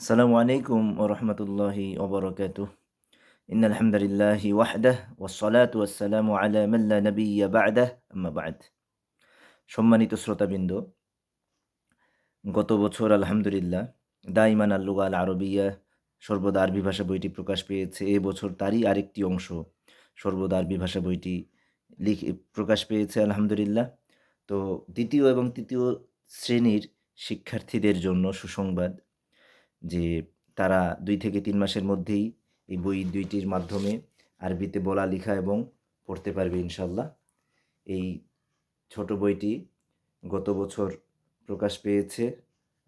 আসসালামু আলাইকুম ওয়া রাহমাতুল্লাহি ওয়া বারাকাতুহু। ইন্নাল হামদালিল্লাহি ওয়াহদাহ ওয়াসসালাতু ওয়াসসালামু আলা মান লা নাবিয়্যা বা'দাহ আম্মা বা'দ। সম্মানিত শ্রোতাবৃন্দ, গত বছর আলহামদুলিল্লাহ দাইমান আল-লুগা আল-আরবিয়্যা সর্বদা আরবি ভাষা বইটি প্রকাশ পেয়েছে। এ বছর তারই আরেকটি অংশ সর্বদা আরবি ভাষা বইটি প্রকাশ পেয়েছে আলহামদুলিল্লাহ। তো ২য় এবং ৩য় শ্রেণীর শিক্ষার্থীদের জন্য সুসংবাদ যে তারা ২ থেকে ৩ মাসের মধ্যেই এই বই ২ টির মাধ্যমে আরবিতে বলা, লিখা এবং পড়তে পারবে ইনশাআল্লাহ। এই ছোট বইটি গত বছর প্রকাশ পেয়েছে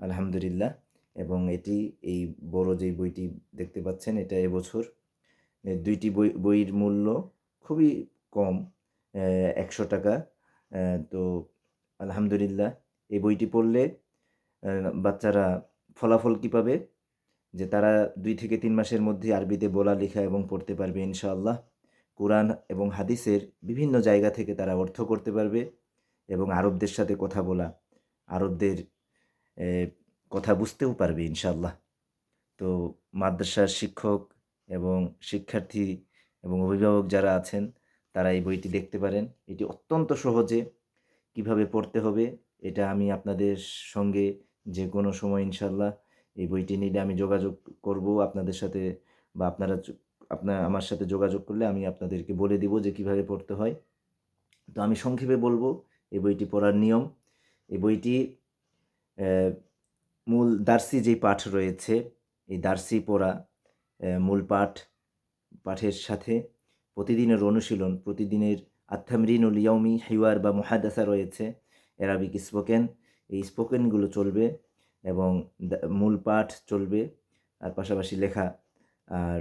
আলহামদুলিল্লাহ, এবং এটি এই বড় যেই বইটি দেখতে পাচ্ছেন এটা এবছর। ২ টি বইয়ের মূল্য খুবই কম, ৳১০০। তো আলহামদুলিল্লাহ এই বইটি পড়লে বাচ্চারা ফলাফল কী পাবে? যে তারা ২ থেকে ৩ মাসের মধ্যে আরবিতে বলা, লেখা এবং পড়তে পারবে ইনশাআল্লাহ। কুরআন এবং হাদিসের বিভিন্ন জায়গা থেকে তারা অর্থ করতে পারবে এবং আরবদের সাথে কথা বলা, আরবদের এ কথা বুঝতেও পারবে ইনশাআল্লাহ। তো মাদ্রাসার শিক্ষক এবং শিক্ষার্থী এবং অভিভাবক যারা আছেন তারা এই বইটি দেখতে পারেন। এটি অত্যন্ত সহজে কিভাবে পড়তে হবে এটা আমি আপনাদের সঙ্গে যেকোনো সময় ইনশাআল্লাহ এই বইটি নিলে আমি যোগাযোগ করব আপনাদের সাথে, বা আপনারা আমার সাথে যোগাযোগ করলে আমি আপনাদেরকে বলে দিব যে কিভাবে পড়তে হয়। তো আমি সংক্ষেপে বলব এই বইটি পড়ার নিয়ম। এই বইটি মূল দার্সি যেই পাঠ রয়েছে, এই দার্সি পড়া মূল পাঠের সাথে প্রতিদিনের অনুশীলন, প্রতিদিনের আত-তামরিনুল ইয়াওমি হিওয়ার বা মুহাদাসা রয়েছে, অ্যারাবিক স্পোকেন, এই স্পোকেনগুলো চলবে এবং মূল পাঠ চলবে, আর পাশাপাশি লেখা। আর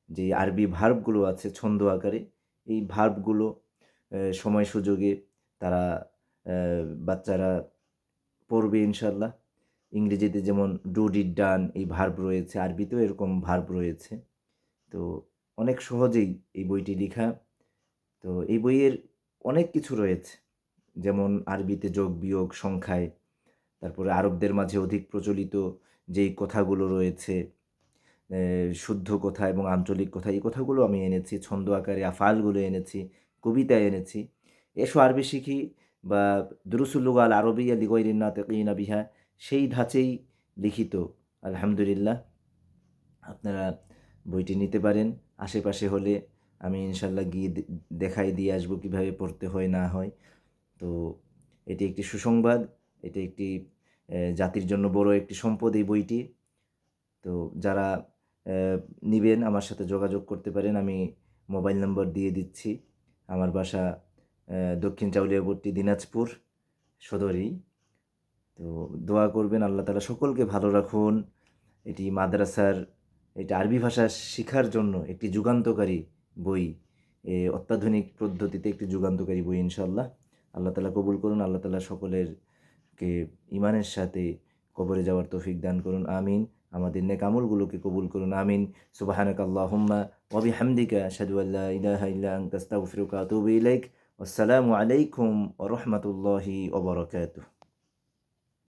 যে আরবি ভার্বগুলো আছে ছন্দ আকারে, এই ভার্বগুলো সময় সুযোগে তারা বাচ্চারা পড়বে ইনশাআল্লাহ। ইংরেজিতে যেমন ডু, ডিড, ডান এই ভার্ব রয়েছে, আরবিতেও এরকম ভার্ব রয়েছে। তো অনেক সহজেই এই বইটি লিখা। তো এই বইয়ের অনেক কিছু রয়েছে, যেমন আরবিতে যোগ, বিয়োগ, সংখ্যায়, তারপরে আরবদের মাঝে অধিক প্রচলিত যেই কথাগুলো রয়েছে, শুদ্ধ কথা এবং আঞ্চলিক কথা, এই কথাগুলো আমি এনেছি। ছন্দ আকারে আফআলগুলো এনেছি, কবিতা এনেছি। এসো আরবি শিখি বা দুরুসুল লুগা আল আরবিয়্যা লিগাইরিন নাতিকিনা বিহা, সেই ধাঁচেই লিখিত আলহামদুলিল্লাহ। আপনারা বইটি নিতে পারেন। আশেপাশে হলে আমি ইনশাআল্লাহ গিয়ে দেখাই দিয়ে আসবো কীভাবে পড়তে হয় না হয়। তো এটি একটি সুসংবাদ, এটি একটি জাতির জন্য বড় একটি সম্পদ এই বইটি। তো যারা নিবেন আমার সাথে যোগাযোগ করতে পারেন, আমি মোবাইল নম্বর দিয়ে দিচ্ছি। আমার বাসা দক্ষিণ চাউলিয়াপট্টি, দিনাজপুর সদরেই। তো দোয়া করবেন, আল্লাহ তাআলা সকলকে ভালো রাখুন। এটি মাদ্রাসার, এটা আরবি ভাষা শিখার জন্য একটি যুগান্তকারী বই, অত্যাধুনিক পদ্ধতিতে একটি যুগান্তকারী বই ইনশাআল্লাহ। আল্লাহ তাআলা কবুল করুন। আল্লাহ তাআলা সকলেরকে ঈমানের সাথে কবরে যাওয়ার তৌফিক দান করুন। আমিন। আমাদের নেক আমলগুলোকে কবুল করুন। আমিন। সুবহানাকা আল্লাহুম্মা ওয়া বিহামদিকা আশহাদু আল্লা ইলাহা ইল্লা আনতা আস্তাগফিরুকা ওয়া আতুবু ইলাইক। আসসালামু আলাইকুম ওয়া রাহমাতুল্লাহি ওয়া বারাকাতুহু।